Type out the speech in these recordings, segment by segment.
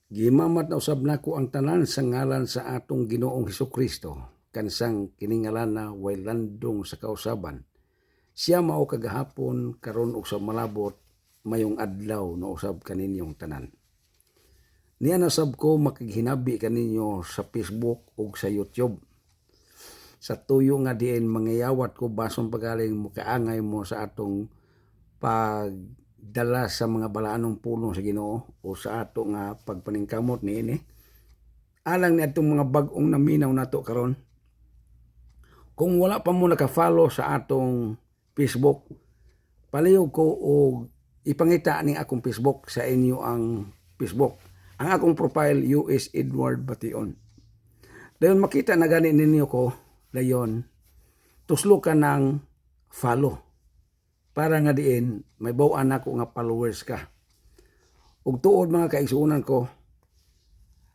Gimamat na usab nako ang tanan sa ngalan sa atong Ginoong Hesukristo, kansang kiningalan na way landong sa kausaban. Siya mao kagahapon karon ug sa malabot mayong adlaw na usab kaninyong tanan. Niya nasab ko makighinabi kaninyo sa Facebook ug sa YouTube. Sa tuyo nga diin mangayawat ko bason pagaling mo kaangay mo sa atong pagdala sa mga balaanong pulong sa Ginoo o sa ato nga pagpaningkamot niini. Alang ni atong mga bag-ong naminaw nato karon. Kung wala pa mo naka-follow sa atong Facebook, palihog ko og ipangita ning akong Facebook sa inyo ang Facebook. Ang akong profile US Edward Bation. Dayon makita na gani ninyo ko dayon tuslo ka ng follow. Para nga diin may baw-an ako nga followers ka. Ug tuod mga kaigsuonan ko,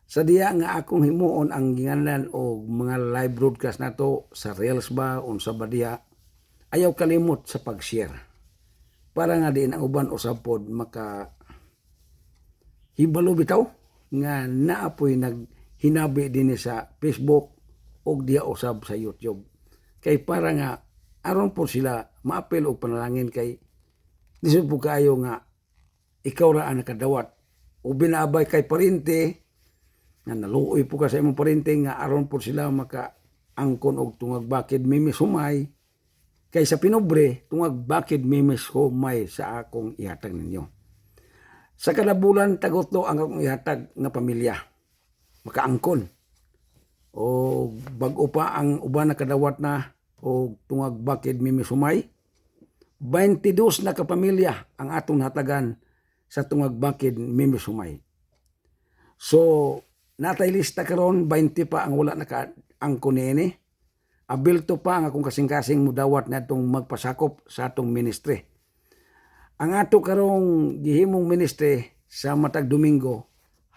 sa diya nga akong himuon ang ginganlan og mga live broadcast nato sa Reels ba unsa ba diya, ayaw kalimot sa pag-share. Para nga diin ang uban usab pod maka hibalo bitaw nga naapoy naghinabi din sa Facebook og diya usab sa YouTube. Kay para nga aron po sila maapil og panalangin kay lisod po kayo nga ikaw ra ang nakadawat o binabay kay parente nga naluoy po ka sa imong parente nga aron po sila makaangkon og tungag bakid mimis humay kay sa pinobre tungag bakid mimis humay sa akong ihatag ninyo. Sa kada bulan tagotlo ang akong ihatag nga pamilya makaangkon o bag-o pa ang uban na kadawat na o tungag bakid mimis humay. 22 na kapamilya ang atong hatagan sa tungag bakid mimis humay. So natay lista karon 20 pa ang wala nakaangkon niini. Abilto pa ang akong kasing-kasing mudawat na itong magpasakop sa atong ministry. Ang ato karong gihimong ministry sa matag Domingo,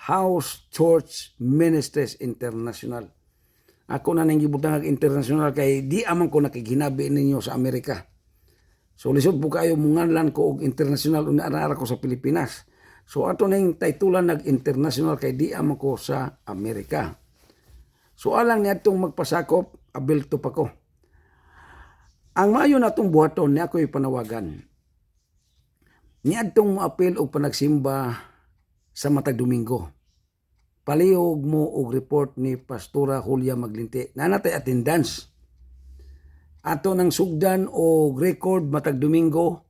House Church Ministries International. Ako na nang gibutang international kay di amang ko nakiginabi ninyo sa Amerika. So lisod po kayo munganlan ko og international una-ara ko sa Pilipinas. So ato ning titulan nag-international kay di amang ko sa Amerika. So alang ni atong magpasakop, abilto pa ko. Ang maayo natong buhaton ni ako'y panawagan. Ni atong moapil og panagsimba sa matag Domingo. Palihog mo og report ni Pastora Julia Maglinti. Nanatay attendance. Ato nang sugdan o record matag Domingo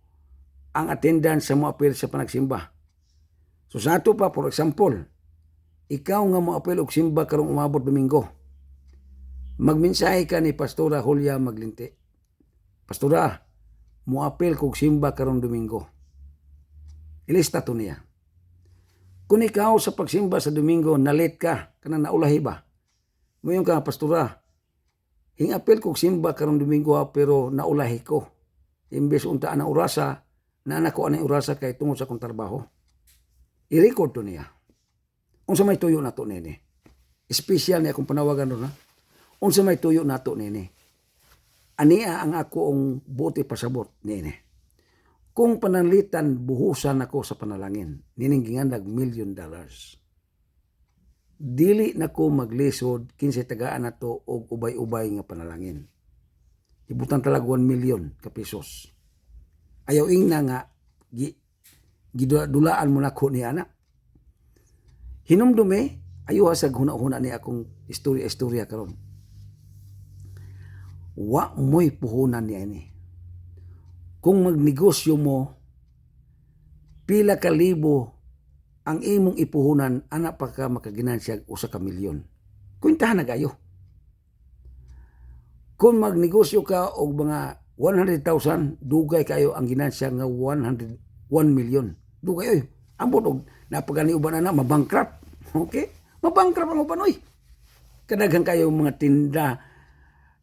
ang attendance sa moapil sa panagsimba. So sa ato pa, for example, ikaw nga moapil og simba karong umabot Domingo. Magmensahe ka ni Pastora Julia Maglinti. Pastora, moapil kog simba karong Domingo. Ilista to niya. Kung ikaw sa pagsimba sa Domingo, na-late ka, kanang naulahi ba? Ngayon ka, Pastora, hingapil kong simba karong Domingo pero naulahi ko. Imbes untaan ang orasa, na ko ang orasa kay tungod sa kong trabaho. I-record to niya. Unsa may tuyo na to nini. Espesyal niya akong panawagan doon ha. Unsa may tuyo na to nini. Ania ang akong buti pasabot nini. Kung pananlitan, buhusan ako sa panalangin. Niningingan $1 million. Dili na ko maglisod, kinsay tagaan na to og ubay-ubay nga panalangin. Ibutan talag 1 million ka pesos. Ayaw ingna nga, gidulaan mo na ko ni ana. Hinumdume, ayaw hasag huna-huna ni akong istorya karon. Wa mo'y puhunan niya ini. Kung magnegosyo mo, pila ka libo ang imong ipuhunan, anak pa ka makaginansya 1 ka milyon. Kwintahan na kayo. Kung magnegosyo ka og mga 100,000, dugay kayo ang ginansya nga 1 million. Dugay oy. Ambot og napagani uban na mabankrupt. Okay? Mabankrupt ang uban oy. Kadaghan kayo mga tinda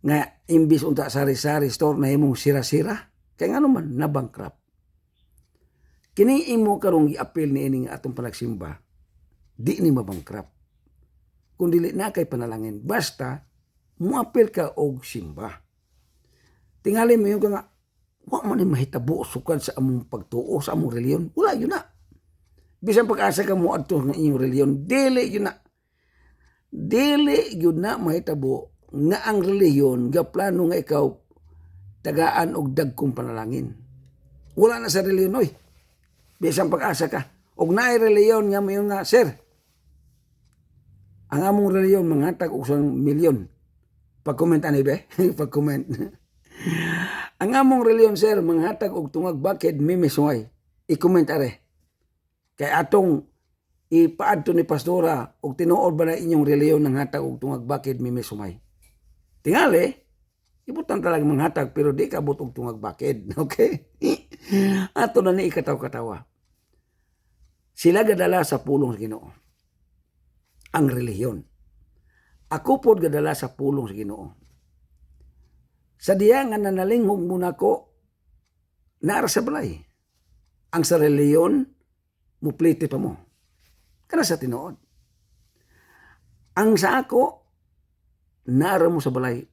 nga imbis unta sari-sari store na imong sira-sira. Kaya nga naman, na-bankrupt. Kini imo karong gi-appeal ni ining atong panagsimba, di ni mabankrupt. Kung dili na kay panalangin, basta mo-appeal ka og simba. Tingali mo yung nga, wa man ni mahitabo sukan sa among pagtuo, sa among reliyon. Wala yun na. Bisan pag-asa ka mo adto ng inyong reliyon, dili yun na mahitabo nga ang reliyon ga plano nga ikaw tagaan og dagkong panalangin. Wala na sa reliyon oy. Bisan pag-asa ka. Og naay reliyon nga mayon nga, sir, ang among reliyon manghatag og 1,000,000. Pag-comment ani be? Pag-comment. Ang among reliyon, sir, manghatag og tungag bakid mimisungay. I-comment are. Kay atong ipaadto ni pastora og tinuod ba na inyong reliyon nang hatag og tungag bakid mimisungay. Tingali, ibutan talaga manghatag pero di kabot og tungag bakid. Okay? Ato na ni ikataw-katawa. Sila gadala sa pulong sa Ginoo. Ang relihiyon. Ako pod gadala sa pulong sa Ginoo. Sa diya nga nanalinghog muna ko, naara sa balay. Ang sa reliyon, muplite pa mo. Kana sa tinuod. Ang sa ako, naara mo sa balay,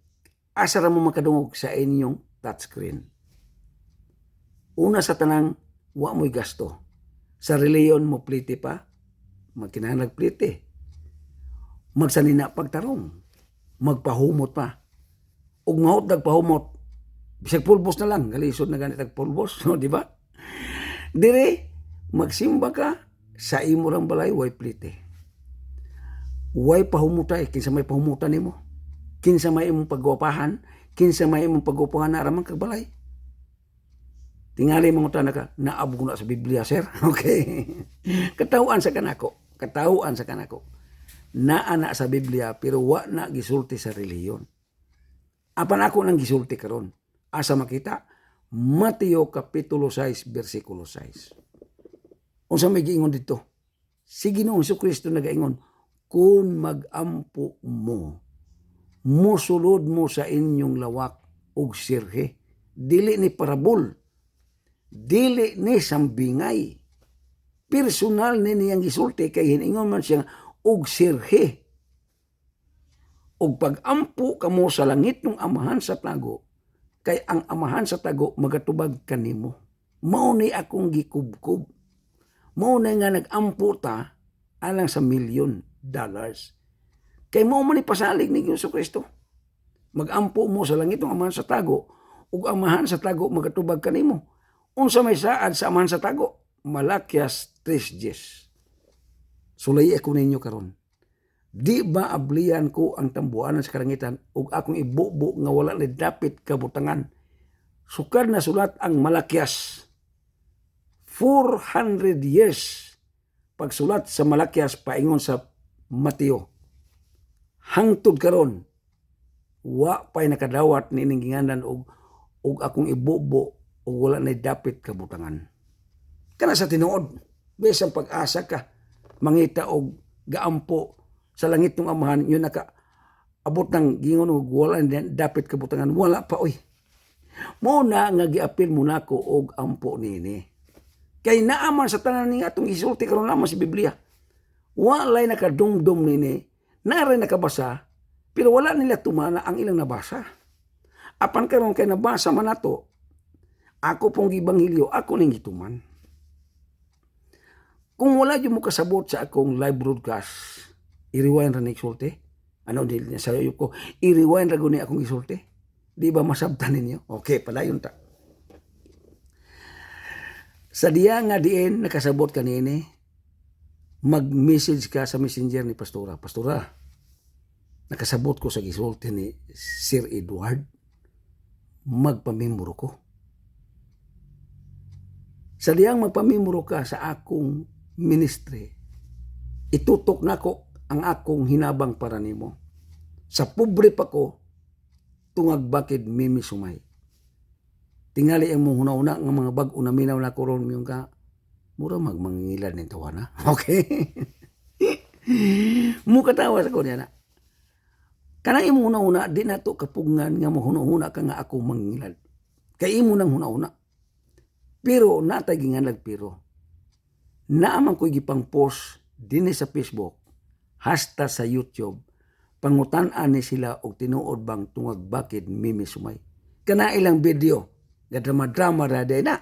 asara mo makadungog sa inyong touchscreen. Una sa tanang, wa mo'y gasto. Sa reliyon mo plite pa, magkinahanag plite. Magsanina pagtarong, magpahumot pa. Ug mahot nagpahumot, bisag pulbos na lang, galisod na ganit ang pulbos, no, di ba? Dire, magsimba ka, sa imo rang balay, way plite. Way pahumutay, kinsa may pahumutan nimo. Kinsa may imong pagwapahan, kinsa may imong pagwapahan na ramang kagbalay. Tingali mga tanan ka, naabog na sa Biblia, sir. Okay. Katawaan sa kanako. Naa sa Biblia, pero wa na gisulti sa reliyon. Apan ako nang gisulti karon. Asa makita? Mateo Kapitulo 6, versikulo 6. Unsa may giingon dito? Si Ginoong Jesucristo nagaingon, kung mag-ampo mo, musulod mo sa inyong lawak og sirhe. Dili ni parabol. Dili ni sambingay. Personal ni niyang gisulti kay hiningon man siya og sirhe. Og pag-ampo kamo sa langit ng amahan sa tago, kay ang amahan sa tago magatubag kanimo. Mao ni akong gikubkob. Mao na nga nag-ampo ta alang sa $1,000,000. Kay mao man ni pasalig ni Jesucristo. Mag-ampo mo sa langit ng amahan sa tago, ug amahan sa tago magatubag kanimo. Unsa may saad sa amahan sa tago? Malakias 3:10. Sulay ako ninyo karon. Di ba ablian ko ang tambuanan sa karangitan ug akong ibubo nga wala ni dapit kabutangan. Sukad na sulat ang Malakias. 400 years pagsulat sa Malakias paingon sa Mateo. Hangtod karon wa pay nakadawat ni ginganan og akong ibubo ug wala ni dapit kabutangan. Kana sa tinuod, bisan pag-asa ka mangita og gaampo sa langit ng amahan, yun naka abot ng gingon og wala ni dapit kabutangan, wala pa oy. Mo na nga giapil mo nako og ampo nini. Kay naaman sa tanan ni atong isulti karon naman sa Biblia. Walay nakadumdum nini, naray nakabasa, pero wala nila tumana ang ilang nabasa. Apan karon kay nabasa man nato, ako pong gibanghilyo, ako ning gituman. Kung wala yung mo kasabot sa akong live broadcast, i-rewind ra ni isulti. Ano din sa iyo ko, i-rewind ra guni akong isulti. Di ba masabtan ninyo? Okay, padayon ta. Sa diya nga diin nakasabot kanini, mag-message ka sa messenger ni Pastora. Pastora, nakasabot ko sa gisulti ni Sir Edward. Magpamembro ko. Sa diyang magpamembro ka sa akong ministry, itutok na ko ang akong hinabang para nimo. Sa pobre pa ko, tungag bakid mimi sumay. Tingali ang mong huna-una ng mga bag-o na minaw na koron yung ka, mura magmangilad ng tawa na. Okay? Mukatawa sa ko niya na. Kanang imo huna-una, di na to kapungan nga mo huna-una ka nga ako mangilad. Kay imo nang huna-una. Pero natagingan nagpiro. Naaman ko'y gipang post din sa Facebook, hasta sa YouTube, pangutan-an ni sila og tinuod bang tungag bakid mimi sumay. Kana ilang video, gadrama-drama ra day na.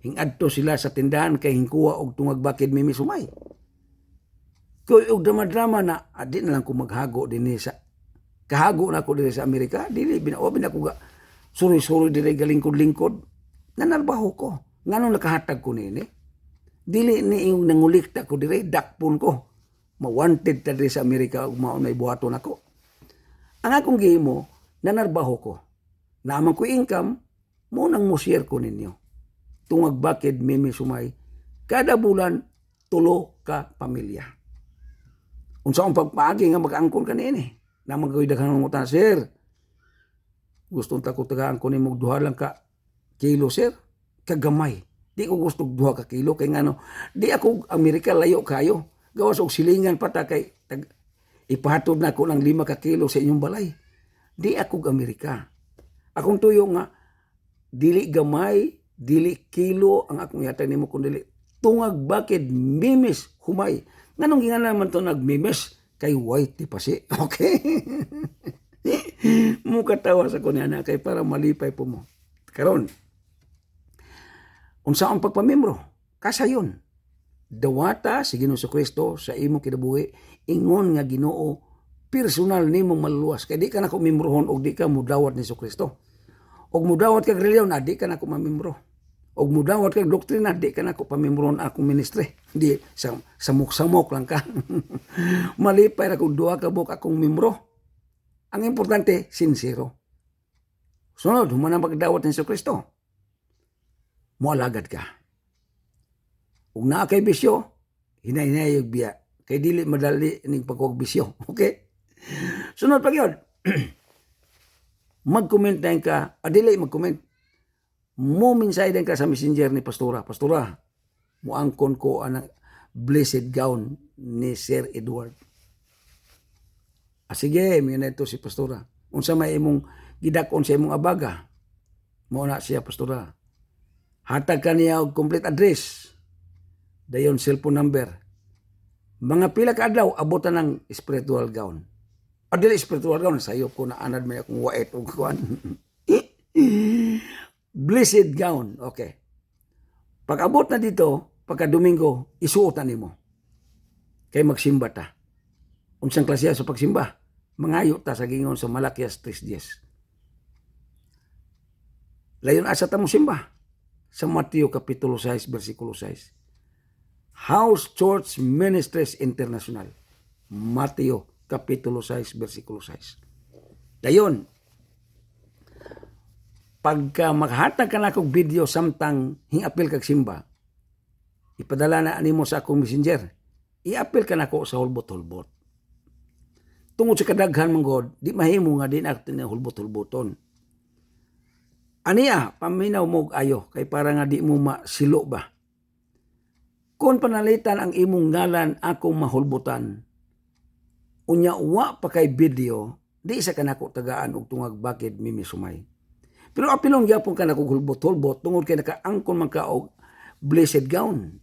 hingadto sila sa tindahan kay hingkuha og tungag bakid mimi sumay. Kung og drama-drama na, di na lang ko maghago din sa kahago na ako diri sa Amerika, dili binawabin ako ga suri-suri diri galingkod-lingkod. Nanarbaho ko. Nganong nakahatag ko nini? Dili ni yung nangulikta ko diri, dakpon ko. Ma-wanted ta diri sa Amerika ug maon may buhaton ako. Ang akong gihimo, nanarbaho ko. Naman ko income, mo nang mo-share ko ninyo. Tungag bakid mimi sumay, kada bulan, 3 ka pamilya. Unsa ang pagpaagi nga mag-angkon ka nini? Na magkaidagan ng utan, sir. Gusto ta ko tagaan ko ni mong 2 lang ka kilo, sir. Kagamay. Di ko gusto 2 ka kilo. Kaya nga no, di ako Amerika layo kayo. Gawas og silingan pata kay ipahatod na ko ng 5 ka kilo sa inyong balay. Di ako Amerika. Akong tuyo nga, dili gamay, dili kilo ang akong yata nimo kung dili. Tungag bakid mimis humay. Nganong gingan naman to nagmimis? Kay white pa si. Okay? Mukatawa sa kunya na kay para malipay po mo. Karon, unsa ang pagpamembro? Kasayon. Dawata si Ginoo Kristo sa imong kinabuhi, ingon nga Ginoo personal nimo maluluwas. Kay di ka nako membrohon og di ka mudawat ni Kristo. Og mudawat kag reliyon na di ka nako mamembro. Og mudawat kag doktrina di ka nako pamembrohon akong ministry. Di samok-samok lang ka. Malipay ra kung 2 ka buok akong membro. Ang importante, sincero. Sunod, humanang pagdawat ni Kristo. Mualagad ka. Kung naa kay bisyo, hinay-hinay yung biya. Kay dili madali ning pagkuwag bisyo. Okay? Sunod pag yun. Mag-comment na ka. Dili mag-comment. Muminsay din ka sa messenger ni Pastora. Pastora, muangkon ko ang blessed gown ni Sir Edward. Sige, may na ito si Pastora. Unsa may imong gidakon sa imong abaga. Mao na siya, Pastora. Hatag ka niya og complete address. Dayon cellphone number. Mga pila ka adlaw abutan ng spiritual gown. Dili spiritual gown, sayo ko na anad may akong wait og kuan. Blessed gown. Okay. Pag abot na dito, pagka Domingo, isuotan nimo. Kay magsimba ta. Unsang klase sa pagsimba? Mangayo ta sa gingon sa Malakias 3:10. Layon asa ta mo simba? Sa Mateo Kapitulo 6, versikulo 6. House Church Ministries International. Mateo Kapitulo 6, versikulo 6. Dayon, pagka maghatag ka na kong video samtang hingapil kag simba, ipadala na animo sa akong messenger, i-apil ka na ko sa hulbot-hulbot. Tungod sa kadaghan mong God, di mahimo nga din ako na hulbot-hulboton. Aniya, paminaw mo ayo, kay para nga di mo masilo ba. Kung panalitan ang imong ngalan akong mahulbutan, unya wa pa kay video, di isa ka nako tagaan og tungag bakid mimi sumay. Pero apilong gyapon ka nako hulbot-hulbot tungod kay nakaangkon man ka og blessed gown.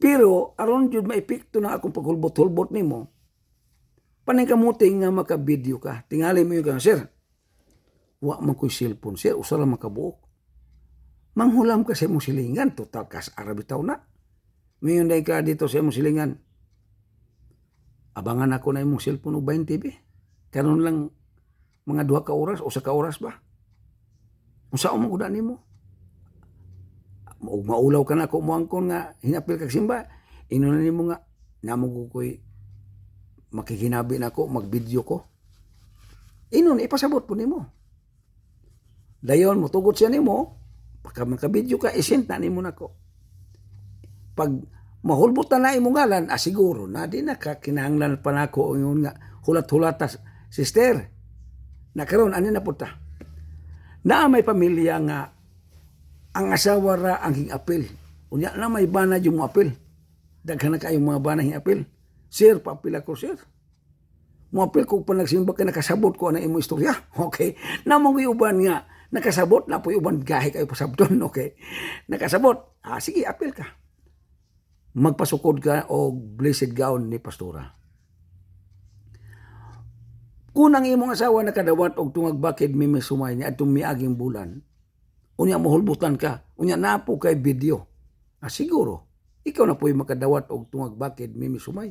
Pero aron jud maepekto na akong paghulbot-hulbot nimo, paningkamuting nga maka-video ka. Tingali mo yung sir, wa man ko'y cellphone, sir, usa lang makabuok. Manghulam ka sa imong silingan, total kas arabitaw na. Ngayon dahil ka dito sa imong silingan, abangan ako na imong cellphone o 20 be. Karon lang mga 2 ka oras o 1 ka oras ba? Unsa mo gud nimo? Maulaw ka na ko moangkon nga hinapil kag simba. Ino na nimo nga namo ko'y makikinabi na ko, mag-video ko. Inon, ipasabot po nimo. Dayon, mutugot siya nimo, pagka maka-video ka, isent na nimo na ko. Pag mahulbot na imong ngalan, siguro na di nakakinahanglan pa na ko yun nga, hulat-hulata, sister, nakaroon, ano na po ta? Na may pamilya nga, ang asawa ra ang hingapil. Unya na may bana yung apil. Daghan na kayong mga bana hingapil. Sir, papil ako, sir. Muapil ko pa nagsimba ka nakasabot ko na imong istorya. Okay? Namang iuban nga, nakasabot na po iuban gahi kayo pasabton. Okay? Nakasabot. Sige, apil ka. Magpasukod ka o blessed gown ni Pastora. Kung ang imong asawa nakadawat og tungag bakid mimi sumay niya atong miaging bulan, unya mohulbutan ka, Unya napo kay video. Siguro ikaw na po'y makadawat og tungag bakid mimi sumay.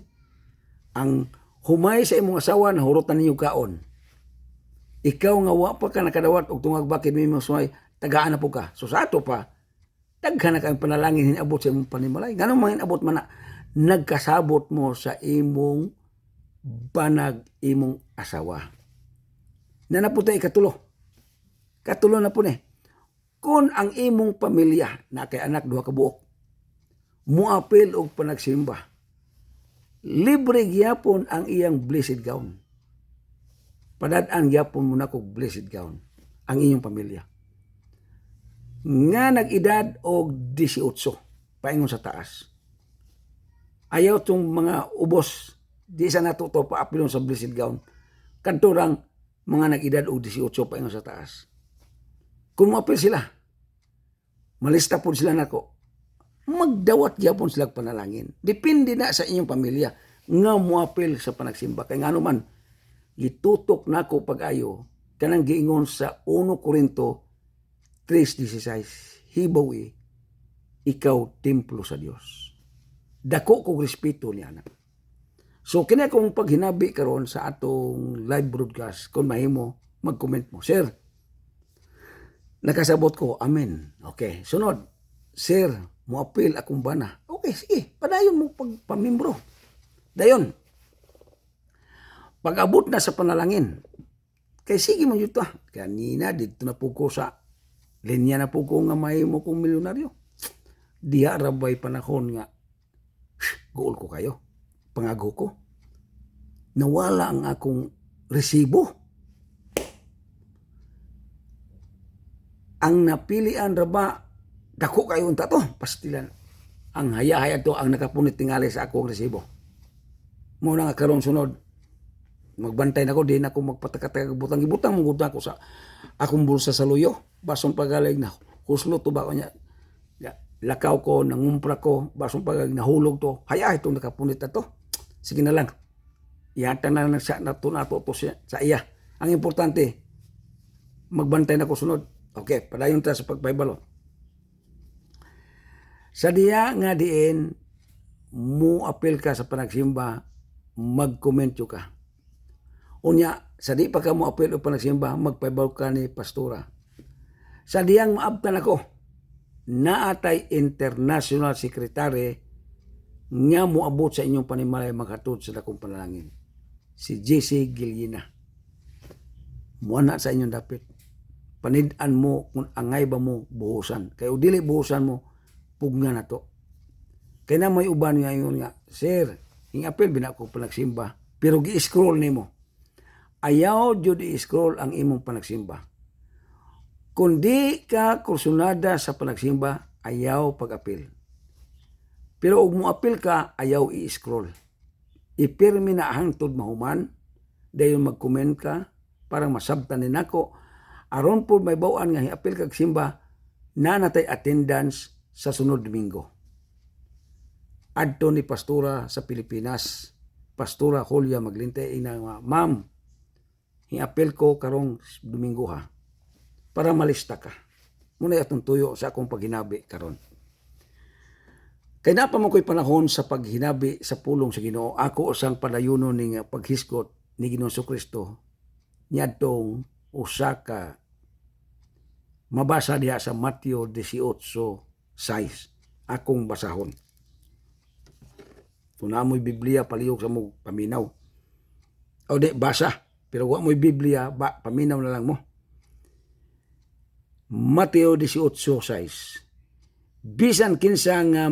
Ang humay sa imong asawa nahurutan ninyo kaon. Ikaw nga wa pa ka nakadawat og tungag bakid mimi sumay, tagaan na po ka. So sa ato pa, daghan na kang panalangin hinabot sa imong panimalay. Ganun man hinabot man na nagkasabot mo sa imong banag imong asawa. Na napunta ikatulo. Katulo na po ni. Kung ang imong pamilya na kay anak duha ka buok, muapil og panagsimba, libre gyapon ang iyang blessed gown. Padad-an gyapon mo na kog blessed gown ang inyong pamilya. Nga nag-edad og 18 paingon sa taas. Ayaw tong mga ubos di sa natuto paapilon sa blessed gown. Kadturang mga nag-edad og 18 paingon sa taas. Kung muapil sila, malista po sila nako, magdawat gyapon sila panalangin. Depende na sa inyong pamilya nga muapil sa panagsimba. Kay ngano man, gitutok nako pag-ayo, kanang giingon sa 1 Corinto 3:16, hibaw ikaw templo sa Dios. Dako kog respeto ni anak. So kini akong paghinabi karon sa atong live broadcast, kung mahimo mag-comment mo, Sir, nakasabot ko, amen. Okay, sunod, Sir, muapil akong bana. Okay, sige, padayon mo pagpamimbro. Dayon, pag-abot na sa panalangin, kay sige mo yun kanina dito na po ko sa linya na po ko nga mahimo kong milyonaryo. Diha rabay panahon nga, goal ko kayo, pangago ko. Nawala ang akong resibo. Ang napilian raba, dako kayo unta to, pastilan. Ang haya-haya to ang nakapunit tingali sa akong resibo. Muna nga karon sunod, magbantay na ko, di na ako magpatakatag butang-ibutang, mong ako sa akong bulsa sa luyo. Basong pagalig na, huslo to ba ko niya, lakaw ko, nangumpra ko, basong pagalig nahulog to, haya itong nakapunit na to. Sige na lang, ihata na lang sa nato to sa iya. Ang importante, magbantay na ko sunod. Okay, padayon ta sa pagpaybalo. Sa diya nga diin, mo apel ka sa panagsimba, mag-komento ka. Unya, sa di pa ka mo apel o panagsimba, magpaybalo ka ni pastora. Sa diyang maabtan ako, naatay international secretary nga moabot sa inyong panimalay maghatod sa dakong panalangin. Si JC Gilina. Muana sa inyong dapit. Panid-an mo kung angay ba mo buhusan. Kaya dili buhusan mo, pugna na to. Kaya na may uban nga yun nga, Sir, ingapil binako panagsimba, pero gi-scroll nimo. Ayaw jud i-scroll ang imong panagsimba. Kung di ka kursunada sa panagsimba, ayaw pag-apil. Pero ug mo apil ka, ayaw i-scroll. Ipirmi na hangtod mahuman, dayon mag-comment ka, para masabtan din ako, aron po may bawaan nga hiapil kag simba, na natay attendance sa sunod Domingo. Adto ni pastora sa Pilipinas, Pastora Julia Maglinte, ina nga, Ma'am, hiapil ko karong Domingo ha, para malista ka. Muna atong tuyo sa akong paghinabi karon. Kaya na pa mo ko'y panahon sa paghinabi sa pulong sa Ginoo, ako usang padayuno ning paghisgot ni Ginoong Kristo niadtong usa ka mabasa diha sa Mateo 18:6 akong basahon. Kung na mo'y Biblia palihog sa mo paminaw. O di basa, pero wa mo'y Biblia paminaw na lang mo. Mateo 18:6. Bisan kinsa nga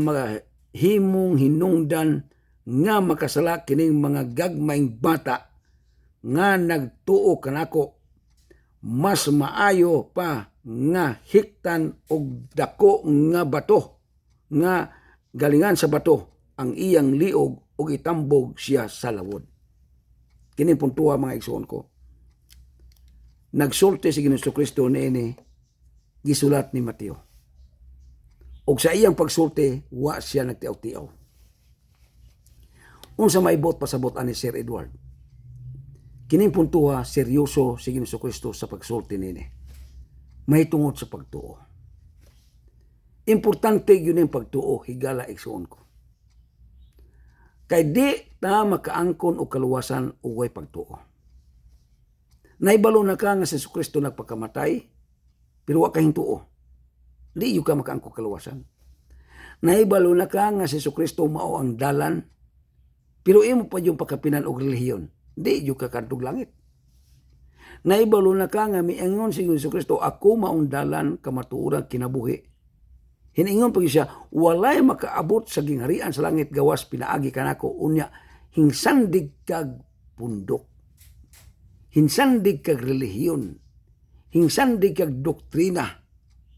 himong hinungdan nga makasala kining mga gagmayng bata nga nagtuo kanako, mas maayo pa nga hiktan og dako nga bato nga galingan sa bato ang iyang liog og itambog siya sa lawod. Kini puntuha mga igsoon ko. Nagsulti si Ginoong Kristo niini gisulat ni Mateo. Og sa iyang pagsulti, wa siya nagtiaw-tiaw. Unsa maibot pasabot ani Sir Edward? Kining puntuha, seryoso si Ginoong Kristo sa pagsulti nini. May tungod sa pagtuo. Importante yun yung pagtuo, higala igsuon ko. Kay di ta makaangkon o kaluwasan uway pagtuo. Naibalo na ka nga si Jesucristo nagpakamatay, pero wa kahing tuo. Di yu ka makaangkon kaluwasan. Naibalo na ka nga si Jesucristo mao ang dalan, pero imo pa yung pakapinan og relihiyon. Di yu ka kadtog langit. Naibalo na ka nga miingon si Jesucristo, ako maong dalan kamatuoran kinabuhi. Hiningon pa siya, walay makaabot sa gingharian sa langit gawas pinaagi kanako unya hinsandig kag pundok. Hinsandig kag relihiyon. Hinsandig kag doktrina.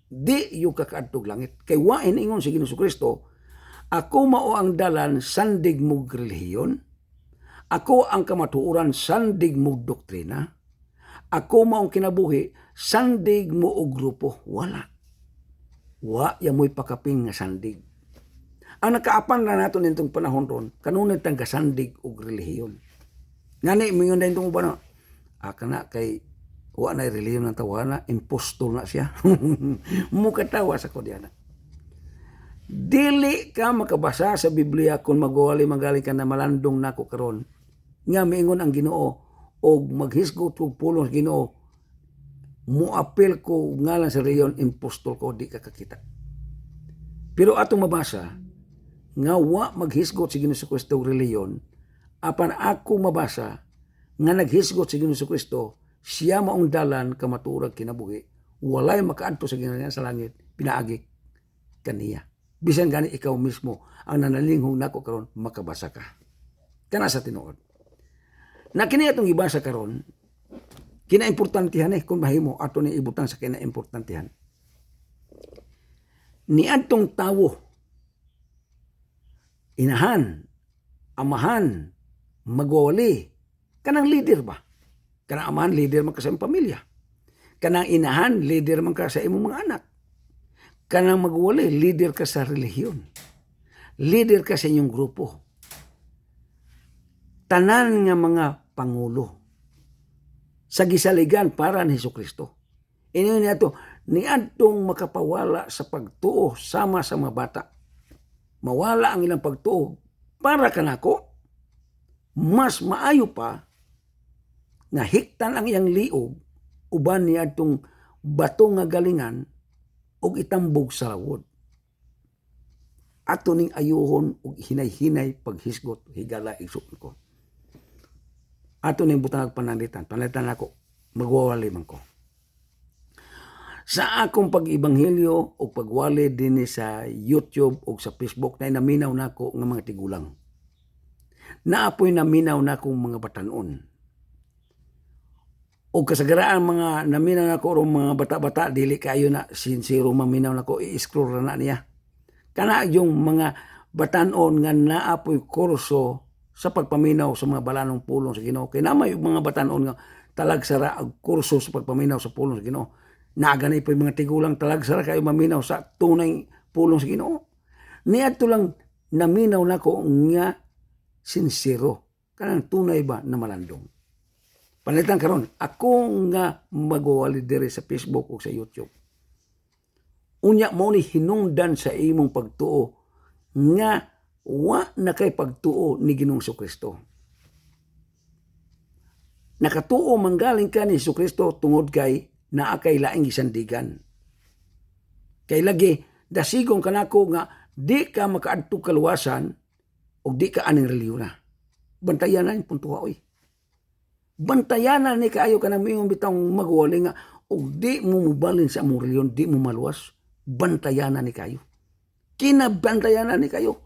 Di yu kakadtog langit. Kay wa hiningon si Jesucristo, ako mao ang dalan sandig mo relihiyon. Ako ang kamatuoran sandig mo doktrina. Ako maong kinabuhi sandig mo og grupo. Wala. Wa ya mo'y pakaping nga sandig. Ang nakaapan na nato nitong panahon ron, kanunay tang gasandig og relihiyon. Ngani mingon din itong uban, kana kay wa na relihiyon ng tawana, impostol na siya. Mukatawa sa ko diyan. Dili ka makabasa sa Biblia kung magwali magaling ka na malandong nako karon. Nga miingon ang Ginoo og maghisgot og pulong sa Ginoo, muapil ko ngalan sa relihiyon, impostol ko, di ka kakita. Pero atong mabasa, nga wa maghisgot si Jesucristo relihiyon, apan ako mabasa, nga naghisgot si Jesucristo, siya maong dalan kamaturag kinabuhi, walay makaadto sa gingharian sa langit, pinaagi kaniya. Bisan gani ikaw mismo, ang nanalinghong nako karon makabasa ka. Kana sa tinuod. Na kini atong ibasa karon, kinaimportantihan kung mahimo ato ni ibutang sa kinaimportantihan. Niadtong tawo, inahan, amahan, magwawali, kanang leader ba? Kanang amahan, leader man ka sa imong pamilya. Kanang inahan, leader man ka sa imong mga anak. Kanang magwawali, leader ka sa relihiyon. Leader ka sa inyong grupo. Tanan nga mga pangulo sa gisaligan para ni Jesucristo. Ini niya to, niadtong makapawala sa pagtuo sama sa mga bata. Mawala ang ilang pagtuo para kanako, mas maayo pa nga hiktan ang iyang liog uban niadtong bato nga galingan og itambog sa lawod. Ato ning ayuhon og hinay-hinay paghisgot higala igsuon ko. Ato ning butang pananglitan ako, magwawali man ko. Sa akong pag-ibanghelyo o pagwali din sa YouTube o sa Facebook na naminaw nako ng mga tigulang. Naapoy naminaw nakong mga batanon. O kasagaraan mga naminaw nako o mga bata-bata, dili kayo na sincero maminaw nako, i-scroll na niya. Kana yung mga batanon nga naapoy kurso sa pagpaminaw sa mga balanong pulong sa Ginoo. Kaya naman yung mga batanon nga talagsara ang kurso sa pagpaminaw sa pulong sa Ginoo. Naganay po yung mga tigulang talagsara kayo maminaw sa tunay pulong sa Ginoo. Niadto lang naminaw nako nga sincero. Kanang tunay ba na malandong. Palitan karon, ako nga magwawali diri sa Facebook o sa YouTube. Unya mo ni hinungdan sa imong pagtuo nga wa na kay pagtuo ni Ginoong Jesucristo. Nakatuo manggaling ka ni Jesucristo tungod kay naa kay laing gisandigan. Kay lagi dasigong kanako nga di ka makaadto kaluwasan o di ka aning relihiyon na. Bantayan na yung puntuha oy. Bantayan na ni kaayo ka na mayong bitang magwali nga o di mo mubalin sa among relihiyon, di mo maluwas. Bantayan na ni kayo. Kinabantayan na ni kayo.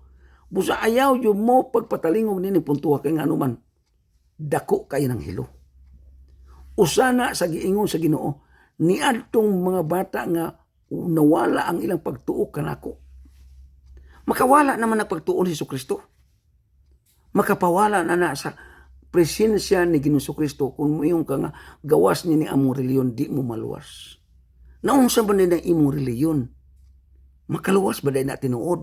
Busa ayaw yung mo pagpatalingog nini puntuha kay nga anuman. Dako kayo ng hilo. Usana sa giingon sa Ginoo, niadtong mga bata nga nawala ang ilang pagtuo kanako. Makawala naman ang pagtuo ni Jesucristo. Makapawala na sa presensya ni Ginoong Jesucristo kung mayong ka nga gawas ni among reliyon di mo maluwas. Naunsa ba nila imong reliyon? Makaluwas ba dahil na tinuod?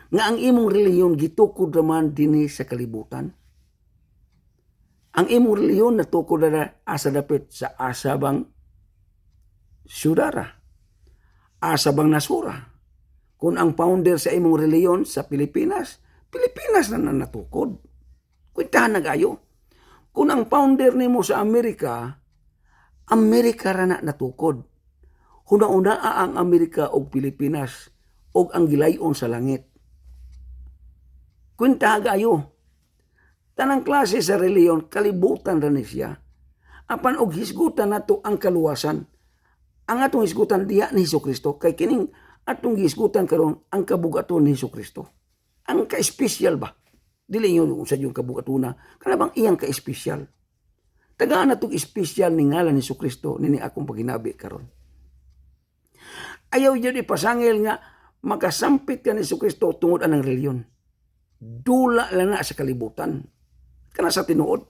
Nga ang imong reliyon gitukod naman dinhi sa kalibutan. Ang imong reliyon natukod na asa dapit sa asabang syudara, asabang nasura, Kung ang founder sa imong reliyon sa Pilipinas, Pilipinas na natukod. Kwentahan na gayo. Kung ang founder nimo sa Amerika, Amerika ra na natukod. Huna-una ang Amerika o Pilipinas o ang gilayon sa langit. Kwentahan gayo. Tanang klase sa reliyon, kalibutan ra ni siya. Apan og hisgutan nato ang kaluwasan. Ang atong hisgutan diha ni Hesukristo kay kining atong hisgutan karon ang kabugaton ni Hesukristo. Ang ka-espesyal ba? Dili yun sa yung kabugatuna. Kanabang iyang ka-espesyal. Tagaan na itong espesyal ni ngalan ni Hesukristo nini akong paginabi karon. Ayaw yun ipasangil nga makasampit ka ni Hesukristo tungod anang reliyon. Dula lang na sa kalibutan. Kana sa tinuod.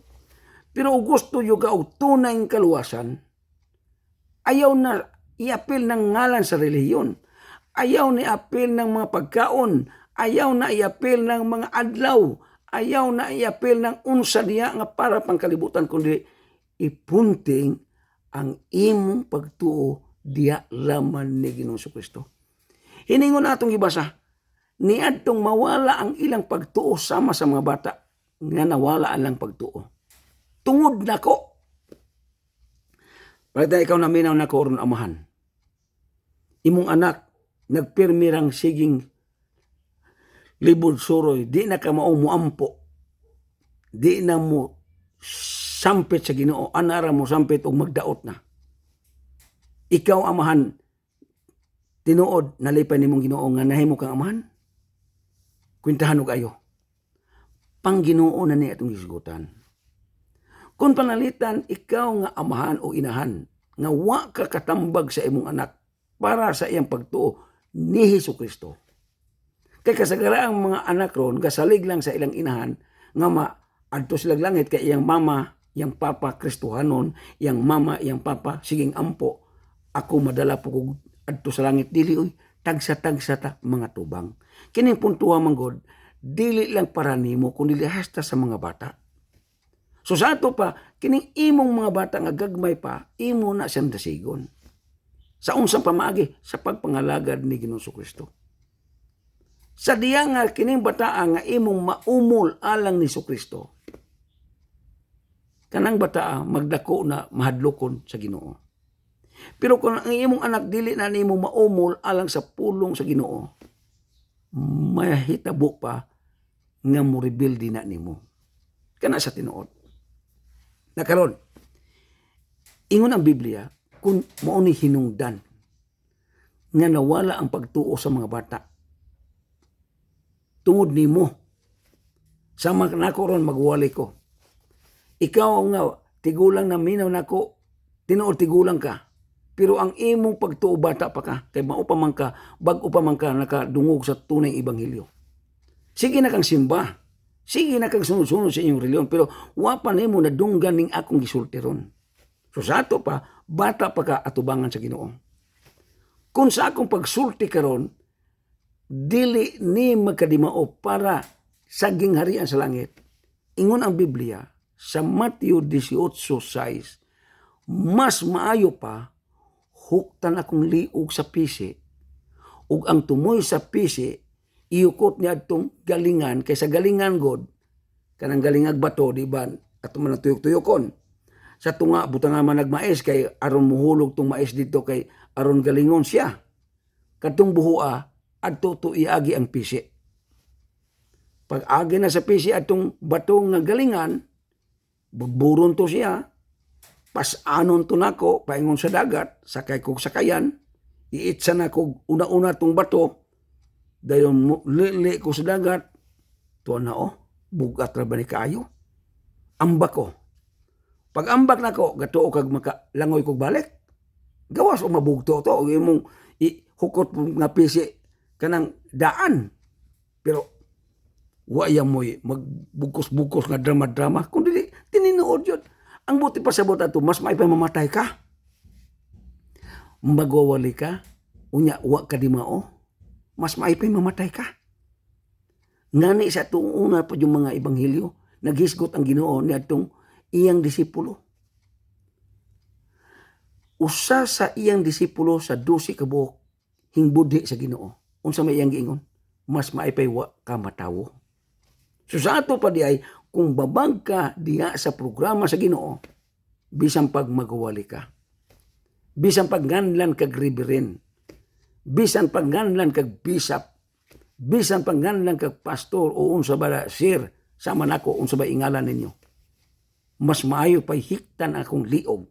Pero gusto yung tunay ng kaluwasan, ayaw na iapil ng ngalan sa reliyon. Ayaw na iapil ng mga pagkaon. Ayaw na iapil ng mga adlaw. Ayaw na iapil ng unsa niya nga para pangkalibutan, kundi ipunting ang imong pagtuo diya laman ni Ginoong Jesucristo. Hiningon natong ibasa, niadtong mawala ang ilang pagtuo sama sa mga bata nga nawala ang pagtuo. Tungod nako. Pagka ikaw naminaw na ko ron amahan. Imong anak nagpirmirang siging libod suroy, di na ka mao muampo. Di na mo sampit sa Ginoo, anara mo sampit og magdaot na. Ikaw amahan, tinuod nalipay nimong Ginoo nga nahimo kang amahan. Kwentahan og ayo. Pangginoo na ni atong hisgutan. Kung panalitan ikaw nga amahan o inahan, nga wa ka katambag sa imong anak para sa iyang pagtuo ni Hesukristo. Kay kasagaraang mga anak ron, gasalig lang sa ilang inahan, nga maadto silang langit kay iyang mama, iyang papa, Kristohanon, iyang mama, iyang papa, siging ampo, ako madala po kong adto sa langit, dili oy, tagsa-tagsa ta mga tubang. Kining puntuha manggod, dili lang para nimo, kundi hasta sa mga bata. So sa ato pa, kining imong mga bata nga gagmay pa, imo na siyang dasigon. Sa unsang pamaagi, sa pagpangalagad ni Ginoong Jesucristo. Sa diya nga kining bataa nga imong maumol alang ni Jesucristo, kanang bataa magdako na mahadlokon sa Ginoo. Pero kung ang imong anak dili na nimo maumol alang sa pulong sa Ginoo, mahitabo pa nga mo rebuild na nimo. Kana sa tinuod. Nakaron, ingon ang Biblia, kung mao ni hinungdan nga nawala ang pagtuo sa mga bata, tungod nimo, sama nako ron magwali ko. Ikaw nga tigulang na minaw nako, tinuod tigulang ka. Pero ang imong pagtuo bata pa ka, kay maupa man ka, bag-o pa man ka nakadungog sa tunay ebanghelyo. Sige na kang simba. Sige na kang sunod-sunod sa inyong reliyon, pero wa pa nimo na dunggan ning akong gisulti ron. So sa ato pa, bata pa ka atubangan sa Ginoo. Kung sa akong pagsulti karon, dili ni magkadimao para sa gingharian sa langit. Ingon ang Biblia sa Mateo 18:6, mas maayo pa huktan akong liog sa pisi ug ang tumoy sa pisi iukot niya itong galingan kaysa galingan god kanang galingag bato di ba ato man tuyok-tuyokon sa tunga butang nga man nagmais kay aron muhulog tong mais dito kay aron galingon siya kadtong buhua adto to iagi ang pisi. Pag agi na sa pisi atong bato nga galingan bugburon to siya, pas-anon to nako, paingon sa dagat, sakay kong sakayan, iitsa na ko una-una tong bato, dayon lili ko sa dagat, tuwa na bugat ra ba ni kaayo? Ambak ko. Pag ambak na ko, gatuo kag makalangoy kog balik, gawas o mabugto to, imong hukot nga pisi kanang daan. Pero, waya mo'y magbukos-bukos nga drama-drama, kundi tininood yun. Ang buti pa sa buta ito, mas maipay mamatay ka. Magwawali ka, unya, wa ka di mao, mas maipay mamatay ka. Ngani sa itong una pa yung mga ebanghelyo, naghisgot ang Ginoo ni atong iyang disipulo. Usa sa iyang disipulo sa 12 ka buok, hingbudhi sa Ginoo. unsa may iyang giingon, mas maipay wa ka matawo. So sa ato pa di ay, kung babag ka diya sa programa sa Ginoo, bisan pag magwali ka, bisan pag nganlan kag reverend, bisan pag nganlan kag bishop, bisan pag nganlan kag pastor o unsa ba sir, sama nako unsa ba ingalan ninyo, mas maayo pa'y hiktan akong liog.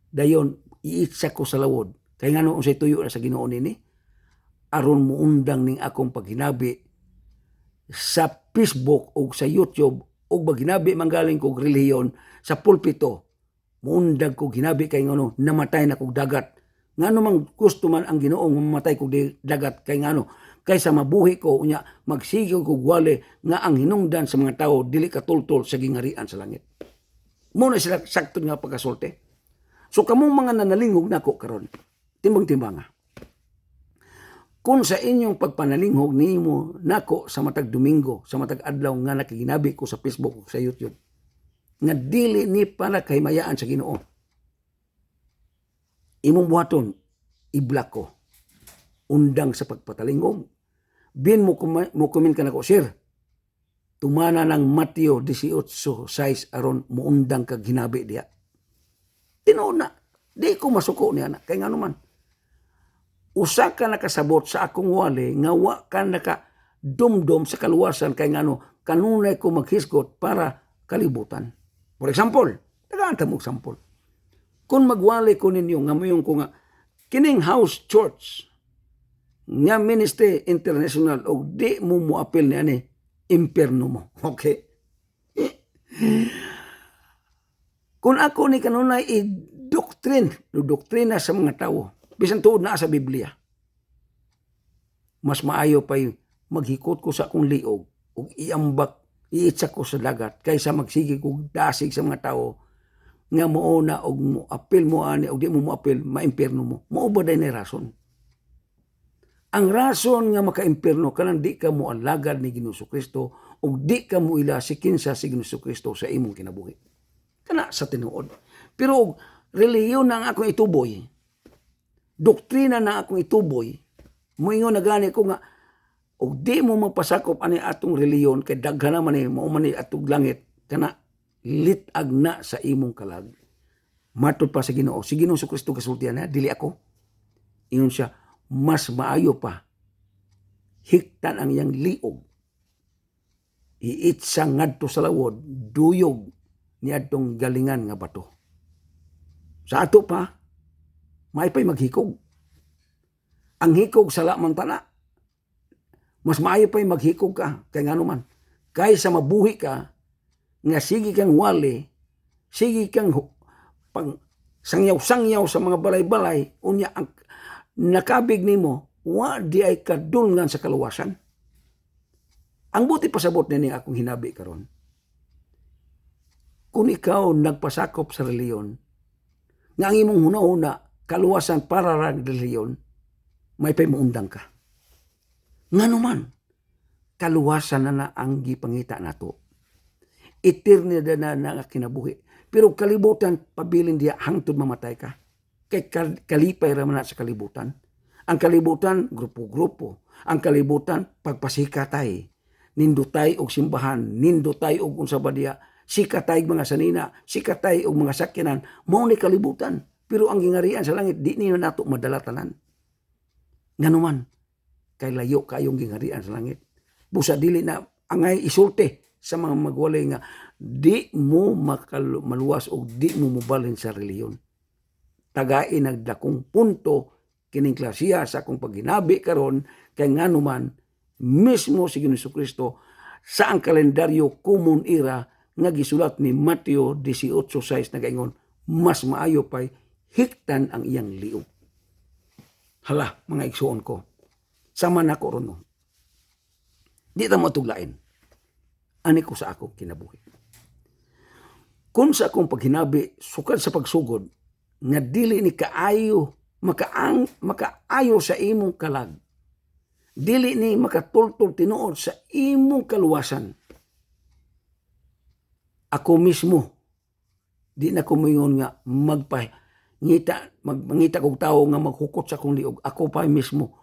Dayon, iitsa ko sa lawod. Kaya nga noong unsay tuyo na sa Ginoo nini, aron muundang ning akong paghinabi sa Facebook o sa YouTube o paghinabi manggaling kog relihiyon sa pulpito, muundang kog hinabi kay ngano namatay na kog dagat. Ngano man gusto man ang Ginoo mamatay kog dagat kay ngano kaysa mabuhi ko unya magsigaw kog wali nga ang hinungdan sa mga tawo dili katultol sa gingarian sa langit. Mo na sila sakto nga pagkasulti. So kamong mga nanalingog nako karon, timbang-timbanga. Kung sa inyong pagpanalinghog nimo nako sa matag Domingo, sa matag adlaw nga nakiginabi ko sa Facebook o sa YouTube, nga dili ni para kay mayaan sa Ginoo, imong buhaton i-block ko. Undang sa pagpatalinghog. Bin mo kumin ka nako, sir, tumana ng Mateo 18:6 aron muundang kag hinabi diya. Tinuod na, di ko masuko niya na. Kaya nga naman, usa ka nakasabot sa akong wali, nga wa ka nakadumdum sa kaluwasan, kaya nga kanunay ko maghisgot para kalibutan. For example, nagaanta mo example. Kung magwali ko ninyo, nga mayong ko nga, kining house church, nga ministry international, o di mo muapil niya ni, imperno mo. Okay? Kung ako ni kanunay doktrina sa mga tao, bisan tuod na sa Biblia, mas maayo pa'y maghikot ko sa akong liog o iambak, iitsak ko sa dagat kaysa magsige ko dasig sa mga tao nga moona o apil mo ani o di mo moapil, maimperno mo. Maubaday na rason. Ang rason nga maka-imperno kanang di ka mo alagad ni Ginoong Kristo o di ka mo ila si kinsa si Ginoong Kristo sa imong kinabuhi. Kana sa tinuod. Pero reliyon na ang akong ituboy, doktrina na akong ituboy, moingon na gani ko nga, o di mo magpasakop ani atong reliyon, kay daghan naman maumani atong langit, kana litag na sa imong kalag. Matod pa sa Ginoo, si Ginoong Kristo kasultian na, dili ako. Ingon siya, mas maayo pa, hiktan ang iyang liog, iitsang ngadto sa lawod, duyog, ni adtong galingan nga bato. Sa ato pa, maipay maghikog. Ang hikog sa lamang tana, mas maayo pa'y maghikog ka, kay nga naman, kaysa mabuhi ka, nga sige kang wali, sige kang sangyaw-sangyaw sa mga balay-balay, unya ang nakabig nimo, wa di ay kadulngan sa kaluwasan. Ang buti pasabot na niya akong hinabi karon. Kung ikaw nagpasakop sa reliyon, nga ang imong huna-huna, kaluwasan para rang reliyon, may paimuundang ka. Nga naman, kaluwasan na ang gipangita nato. Eternidad na kinabuhi. Pero kalibutan, pabilin diya, hangtod mamatay ka. Kay kalipay raman na sa kalibutan. Ang kalibutan, grupo-grupo. Ang kalibutan, pagpasikatay. Nindutay og simbahan, nindutay og unsa ba diya, sikatay mga sanina, sikatay og mga sakyanan, mao ni kalibutan. Pero ang gingarian sa langit, di niyo nato madalatanan. Nga naman, kay layo kayong gingarian sa langit. Busa dili na angay isulti sa mga magwalay nga, di mo maluwas o di mo mubalhin sa reliyon. Tagain nagdakong punto, kining klasiya sa akong paghinabi karon kay nga naman, mismo si Ginoong Kristo sa ang kalendaryo common era nga gisulat ni Mateo 18:6 nagaingon, mas maayo pa'y hiktan ang iyang liog. Hala, mga igsuon ko, sama na ko ron. Di ta mo tuglain. Ani ko sa akong kinabuhi. Kung sa akong paghinabi, sukad sa pagsugod, nga dili ni kaayo, makaayo sa imong kalag. Dili ni makatultol tinuod sa imong kaluwasan. Ako mismo, di na ko mayon nga mangita kong tao nga maghukot sa akong liog. Ako pa mismo,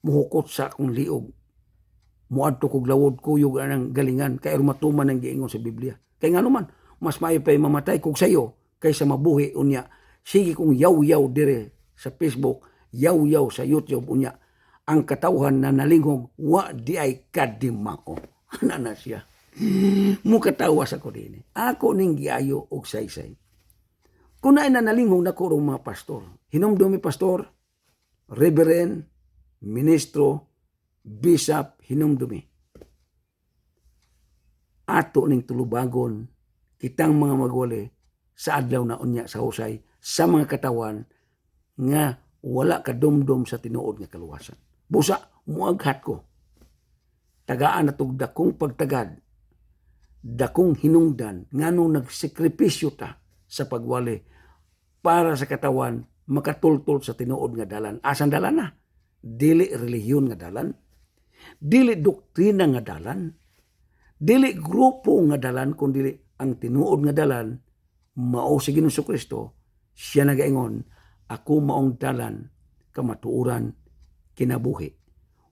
muhukot sa akong liog. Muadto kog lawod kuyog anang galingan kay matuman ang giingon sa Biblia. Kay nga naman, mas maayo pa'y mamatay kog sayo kaysa mabuhi unya. Sige kong yaw-yaw dire sa Facebook, yaw-yaw sa YouTube unya. Ang katawhan na nalinghog, wa di ay kadimao. Ano na siya? Mukatawas ako din. Ako ning giayo og saysay. Kung na nalinghog na ko mga pastor, hinumdumi pastor, reverend, ministro, bishop, hinumdumi. Ato ning tulubagon, kitang mga magwali, sa adlaw na unya sa husay, sa mga katawan, nga wala ka dumdum sa tinuod nga kaluwasan. Busa, muaghat ko. Tagaan na tog dakong pagtagad, dakong hinungdan, nga nung nagsekripisyo ta sa pagwali, para sa katawan, makatultol sa tinuod nga dalan. Asan dalan na? Dili relihiyon nga dalan, dili doktrina nga dalan, dili grupo nga dalan, kundi ang tinuod nga dalan, mao si Ginoong Kristo, siya nagaingon, ako maong dalan, kamatuuran, kinabuhi.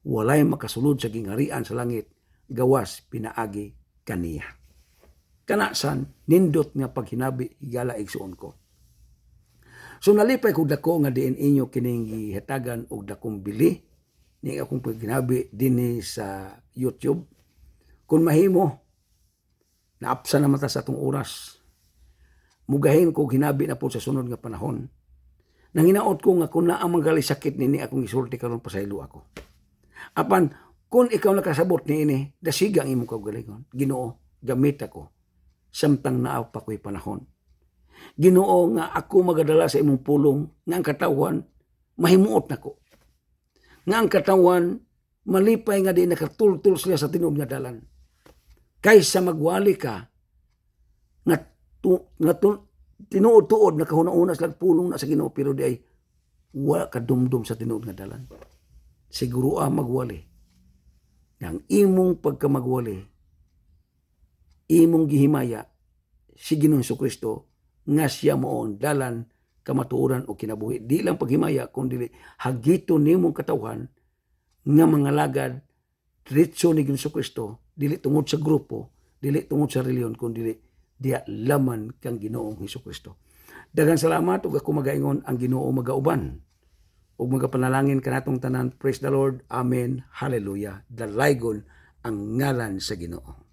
Walay makasulod sa gingarian sa langit, gawas pinaagi kaniya. Kanasan, nindot nga paghinabi, higala igsuon ko. So nalipay ko dako nga diin inyo kining gihatagan og dakong bili ni akong paghinabi dinhi sa YouTube. Kung mahimo, naapsa na mata sa atong oras. Mugahin ko hinabi na po sa sunod nga panahon. Nanginaot ko nga kung naa manggali sakit nini akong isulti karon pasaylo ako. Apan kung ikaw nakasabot niini, dasiga ang imong kaugalingon. Ginoo, gamit ako samtang naa pa ko'y panahon. Ginoo nga ako magadala sa imong pulong nga ang katawan mahimuot nako. Nga ang katawan malipay nga di nakatultul sila sa tinuod nga dalan. Kaysa magwali ka nga tinuod-tuod na kahuna-una sila pulong na sa Ginoo pero di ay wala ka dumdum sa tinuod nga dalan. Siguro magwali. Ang imong pagkamagwali, imong gihimaya si Ginoong Kristo nga siya moon dalan kamatuoran o kinabuhi. Di lang paghimaya kundi hagito nimong katawhan nga mga lagad diretso ni Ginoong Kristo, dili tungod sa grupo, dili tungod sa reliyon kundi diya laman kang Ginoong Kristo. Daghang salamat ug ako magaingon ang Ginoo magauban. Ug magapanalangin kanatong tanan. Praise the Lord. Amen. Hallelujah. Dalaygon ang ngalan sa Ginoo.